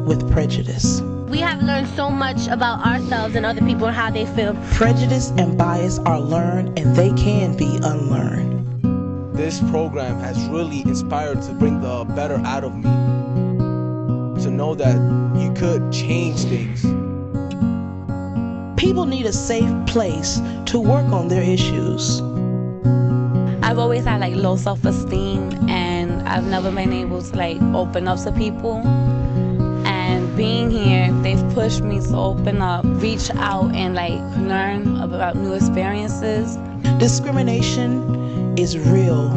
with prejudice. We have learned so much about ourselves and other people and how they feel. Prejudice and bias are learned and they can be unlearned. This program has really inspired to bring the better out of me. To know that you could change things. People need a safe place to work on their issues. I've always had low self-esteem, and I've never been able to open up to people. And being here, they've pushed me to open up, reach out, and learn about new experiences. Discrimination is real.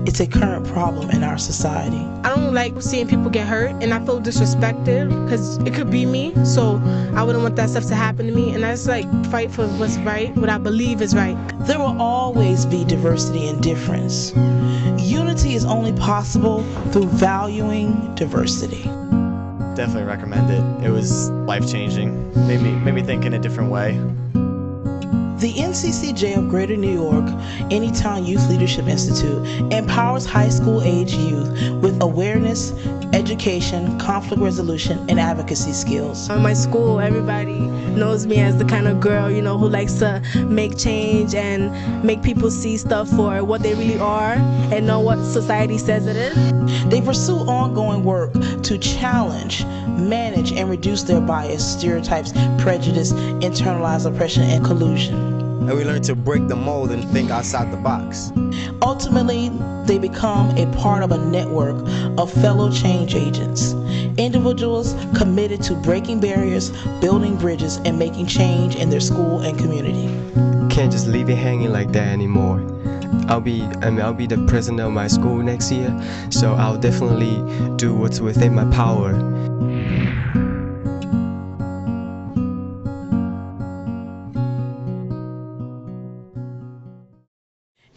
It's a current problem in our society. I don't like seeing people get hurt, and I feel disrespected because it could be me, so I wouldn't want that stuff to happen to me, and I just fight for what's right, what I believe is right. There will always be diversity and difference. Unity is only possible through valuing diversity. Definitely recommend it. It was life-changing. Made me think in a different way. The NCCJ of Greater New York Anytown Youth Leadership Institute empowers high school age youth with awareness, education, conflict resolution, and advocacy skills. In my school, everybody knows me as the kind of girl, who likes to make change and make people see stuff for what they really are and know what society says it is. They pursue ongoing work to challenge, manage, and reduce their bias, stereotypes, prejudice, internalized oppression, and collusion. And we learn to break the mold and think outside the box. Ultimately, they become a part of a network of fellow change agents, individuals committed to breaking barriers, building bridges, and making change in their school and community. Can't just leave it hanging like that anymore. I'll be the president of my school next year, so I'll definitely do what's within my power.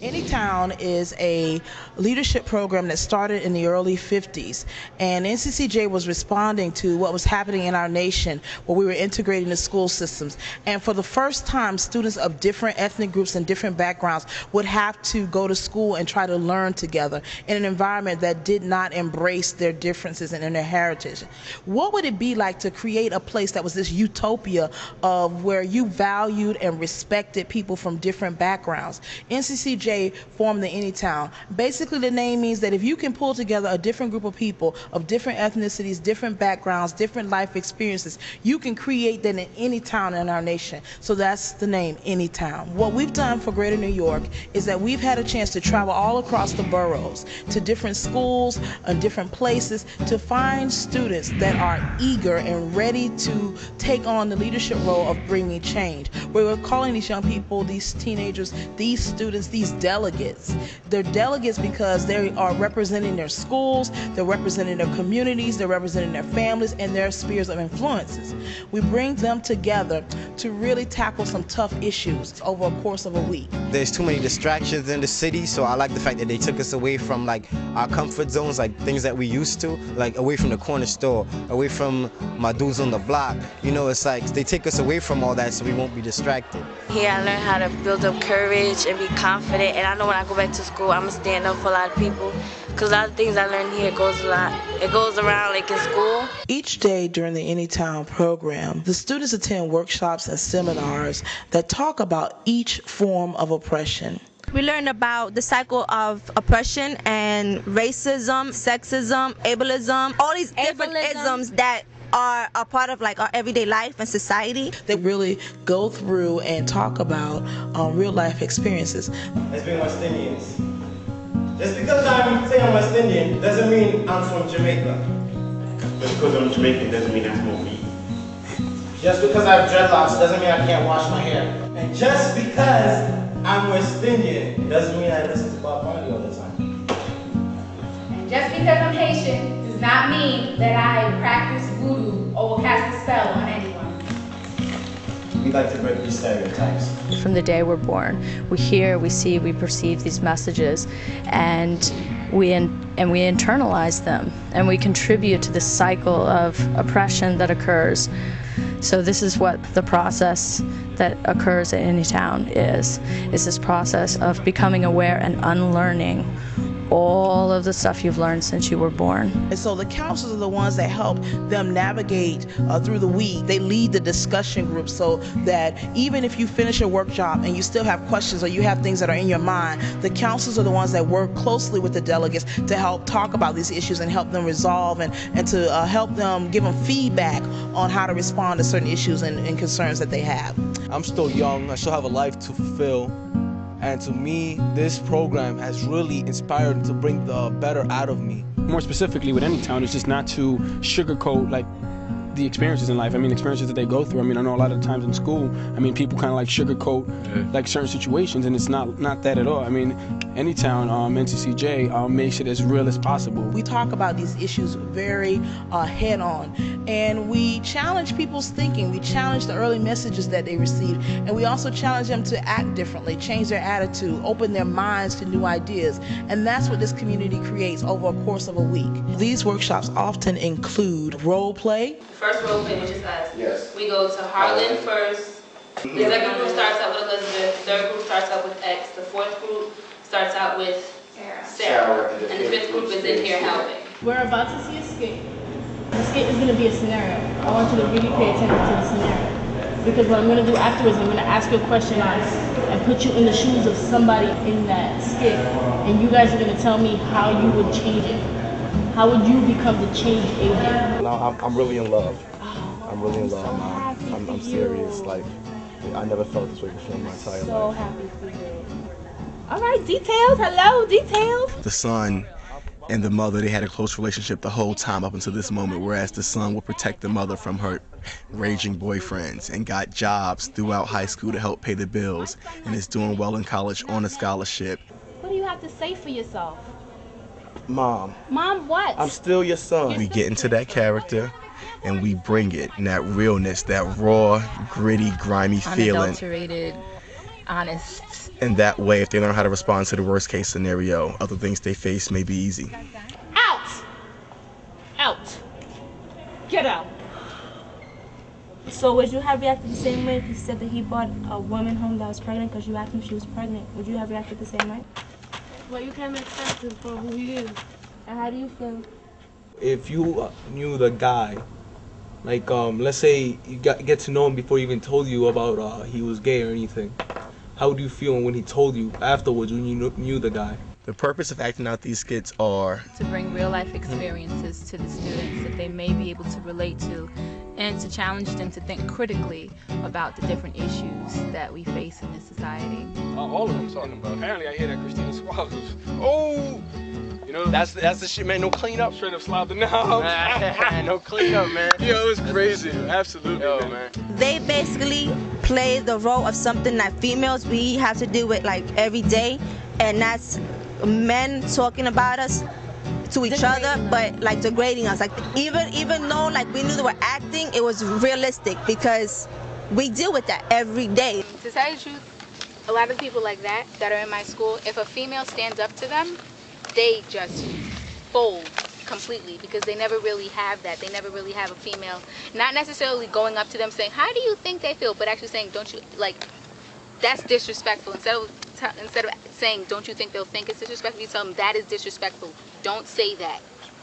Anytown is a leadership program that started in the early 50s, and NCCJ was responding to what was happening in our nation where we were integrating the school systems. And for the first time, students of different ethnic groups and different backgrounds would have to go to school and try to learn together in an environment that did not embrace their differences and their heritage. What would it be like to create a place that was this utopia of where you valued and respected people from different backgrounds? NCCJ formed the Anytown. Basically, the name means that if you can pull together a different group of people of different ethnicities, different backgrounds, different life experiences, you can create then in any town in our nation. So that's the name, Anytown. What we've done for Greater New York is that we've had a chance to travel all across the boroughs to different schools and different places to find students that are eager and ready to take on the leadership role of bringing change. We're calling these young people, these teenagers, these students, these delegates. They're delegates because they are representing their schools, they're representing their communities, they're representing their families and their spheres of influences. We bring them together to really tackle some tough issues over a course of a week. There's too many distractions in the city, so I like the fact that they took us away from our comfort zones, things that we used to, away from the corner store, away from my dudes on the block. It's they take us away from all that so we won't be distracted. Here I learned how to build up courage and be confident, and I know when I go back to school I'm going to stand up for a lot of people, because a lot of things I learned here goes around in school. Each day during the Anytown program, the students attend workshops and seminars that talk about each form of oppression. We learn about the cycle of oppression and racism, sexism, ableism, all these different isms that are a part of our everyday life and society. They really go through and talk about real life experiences. As being West Indians. Just because I'm saying I'm West Indian doesn't mean I'm from Jamaica. Just because I'm Jamaican doesn't mean I smoke weed. Just because I have dreadlocks doesn't mean I can't wash my hair. And just because I'm West Indian doesn't mean I listen to Bob Marley all the time. And just because I'm Haitian does not mean that I practice voodoo or will cast a spell on anyone. We like to break these stereotypes. From the day we're born, we hear, we see, we perceive these messages, and we internalize them, and we contribute to the cycle of oppression that occurs. So this is what the process that occurs at Anytown is this process of becoming aware and unlearning all of the stuff you've learned since you were born. And so the counselors are the ones that help them navigate through the week. They lead the discussion group so that even if you finish a workshop and you still have questions or you have things that are in your mind, the counselors are the ones that work closely with the delegates to help talk about these issues and help them resolve and to help them, give them feedback on how to respond to certain issues and concerns that they have. I'm still young, I still have a life to fulfill. And to me, this program has really inspired to bring the better out of me. More specifically with Anytown, it's just not to sugarcoat like the experiences in life. I mean, experiences that they go through. I mean, I know a lot of the times in school, I mean, people kind of like sugarcoat like certain situations, and it's not that at all. I mean, Anytown, NCCJ makes it as real as possible. We talk about these issues very head on, and we challenge people's thinking. We challenge the early messages that they receive, and we also challenge them to act differently, change their attitude, open their minds to new ideas, and that's what this community creates over a course of a week. These workshops often include role play. First role play, which is us. Yes. We go to Harlan first. The second group starts out with Elizabeth. The third group starts out with X. The fourth group starts out with Sarah. And the fifth group is in here helping. We're about to see a skit. The skit is going to be a scenario. I want you to really pay attention to the scenario. Because what I'm going to do afterwards, I'm going to ask you a question and put you in the shoes of somebody in that skit. And you guys are going to tell me how you would change it. How would you become the change agent? I'm really in love. I'm really in love. I'm serious. Like, I never felt this way before in my entire life. So happy for you. All right, details. Hello, details. The son and the mother, they had a close relationship the whole time up until this moment, whereas the son would protect the mother from her raging boyfriends and got jobs throughout high school to help pay the bills and is doing well in college on a scholarship. What do you have to say for yourself? Mom. Mom, what? I'm still your son. We get into that character and we bring it, and that realness, that raw, gritty, grimy feeling. Unadulterated, honest. And that way, if they learn how to respond to the worst case scenario, other things they face may be easy. Out! Out! Get out! So would you have reacted the same way if he said that he brought a woman home that was pregnant because you asked him if she was pregnant? Would you have reacted the same way? Well, you can't accept him for who he is. And how do you feel? If you knew the guy, like let's say you get to know him before he even told you about he was gay or anything, how would you feel when he told you afterwards when you knew the guy? The purpose of acting out these skits are to bring real life experiences to the students that they may be able to relate to, and to challenge them to think critically about the different issues that we face in this society. All of them talking about. Apparently I hear that Christina Suarez was, oh! You know, that's the shit, man. No cleanup. Straight up slobbed it now. No cleanup, man. Yo, it was crazy. Absolutely, man. They basically play the role of something that females we have to do with like every day, and that's men talking about us to each other, but like degrading us. Like even though like we knew they were acting, it was realistic because we deal with that every day. To tell you the truth, a lot of people like that are in my school, if a female stands up to them, they just fold completely because they never really have that. They never really have a female, not necessarily going up to them saying, how do you think they feel, but actually saying, don't you, like, that's disrespectful. Instead of saying, don't you think they'll think it's disrespectful, you tell them that is disrespectful. Don't say that.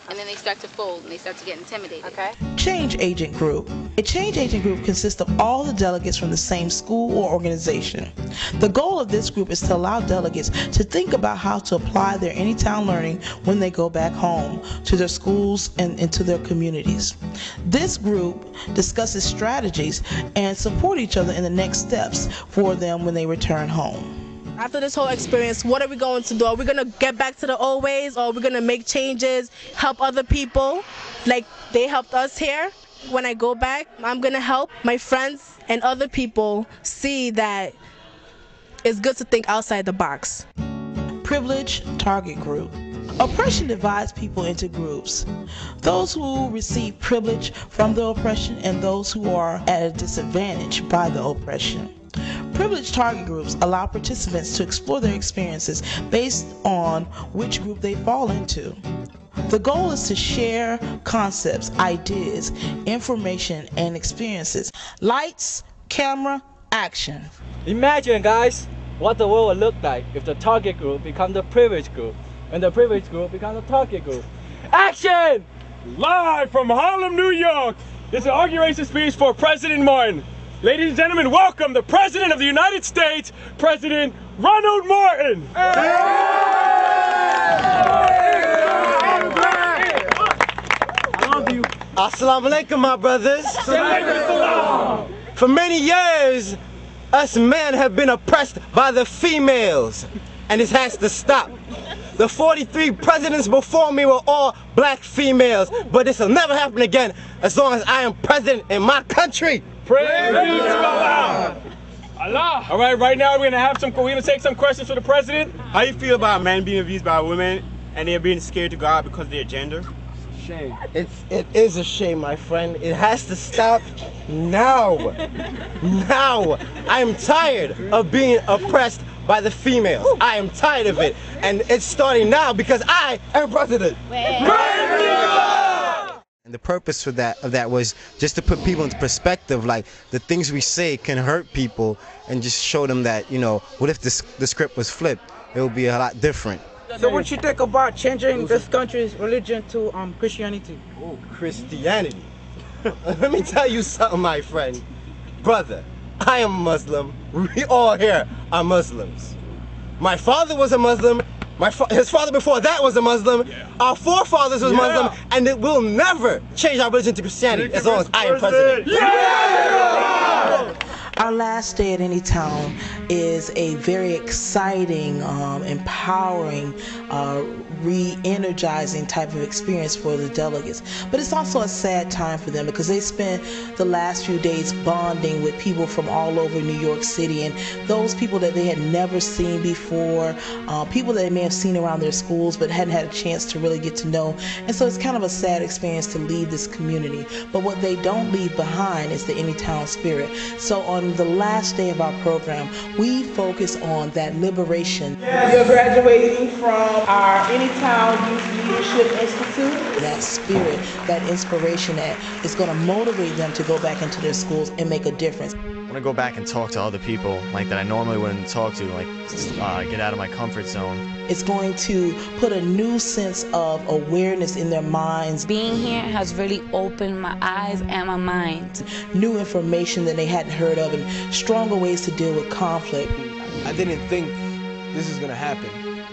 And then they start to fold and they start to get intimidated. Okay. Change Agent Group. A Change Agent Group consists of all the delegates from the same school or organization. The goal of this group is to allow delegates to think about how to apply their Anytown learning when they go back home to their schools and to their communities. This group discusses strategies and support each other in the next steps for them when they return home. After this whole experience, what are we going to do? Are we going to get back to the old ways, or are we going to make changes, help other people like they helped us here? When I go back, I'm going to help my friends and other people see that it's good to think outside the box. Privilege Target Group. Oppression divides people into groups. Those who receive privilege from the oppression and those who are at a disadvantage by the oppression. Privileged target groups allow participants to explore their experiences based on which group they fall into. The goal is to share concepts, ideas, information, and experiences. Lights, camera, action. Imagine, guys, what the world would look like if the target group become the privileged group. and the privileged group becomes a target group. Action! Live from Harlem, New York, this is an inauguration speech for President Martin. Ladies and gentlemen, welcome the President of the United States, President Ronald Martin. Assalamu alaikum, my brothers. For many years, us men have been oppressed by the females, and this has to stop. The 43 presidents before me were all black females, but this will never happen again as long as I am president in my country. Praise be to Allah. Allah. All right, right now we're gonna take some questions for the president. How you feel about men being abused by women and they're being scared to go out because of their gender? Shame. It is a shame, my friend. It has to stop now. Now. I am tired of being oppressed by the females. I am tired of it. And it's starting now because I am president. And the purpose of that was just to put people into perspective, like the things we say can hurt people, and just show them that, you know, what if the script was flipped? It would be a lot different. So what you think about changing this country's religion to Christianity? Oh, Christianity. Let me tell you something, my friend. Brother, I am Muslim. We all here are Muslims. My father was a Muslim. His father before that was a Muslim. Yeah. Our forefathers was Muslim, and it will never change our religion to Christianity as long as I am president. Our last day at Anytown is a very exciting, empowering, re-energizing type of experience for the delegates. But it's also a sad time for them because they spent the last few days bonding with people from all over New York City, and those people that they had never seen before, people that they may have seen around their schools but hadn't had a chance to really get to know. And so it's kind of a sad experience to leave this community. But what they don't leave behind is the Anytown spirit. So on the last day of our program, we focus on that liberation. You're graduating from our Anytown Youth Leadership Institute. That spirit, that inspiration that is going to motivate them to go back into their schools and make a difference. I want to go back and talk to other people like that I normally wouldn't talk to, like get out of my comfort zone. It's going to put a new sense of awareness in their minds. Being here has really opened my eyes and my mind. New information that they hadn't heard of and stronger ways to deal with conflict. I didn't think this is going to happen.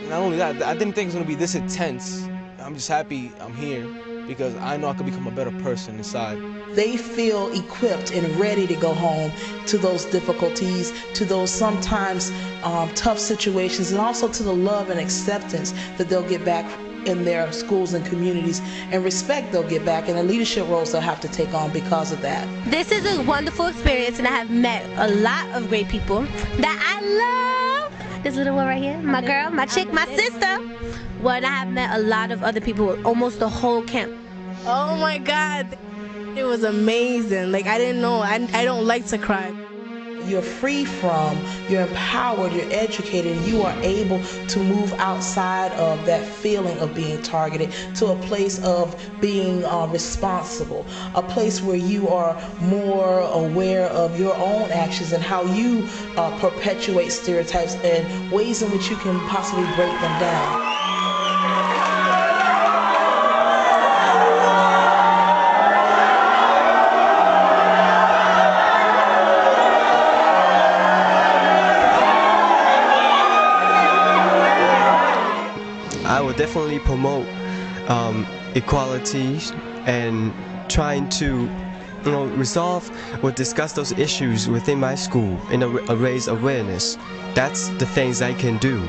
Not only that, I didn't think it was going to be this intense. I'm just happy I'm here because I know I could become a better person inside. They feel equipped and ready to go home to those difficulties, to those sometimes tough situations, and also to the love and acceptance that they'll get back in their schools and communities, and respect they'll get back, and the leadership roles they'll have to take on because of that. This is a wonderful experience, and I have met a lot of great people that I love. This little one right here, my girl, my chick, my sister. Well, and I have met a lot of other people, almost the whole camp. Oh my God. It was amazing. Like, I didn't know. I don't like to cry. You're free from, you're empowered, you're educated, and you are able to move outside of that feeling of being targeted to a place of being responsible, a place where you are more aware of your own actions and how you perpetuate stereotypes and ways in which you can possibly break them down. I will definitely promote equality and trying to resolve or discuss those issues within my school and raise awareness. That's the things I can do.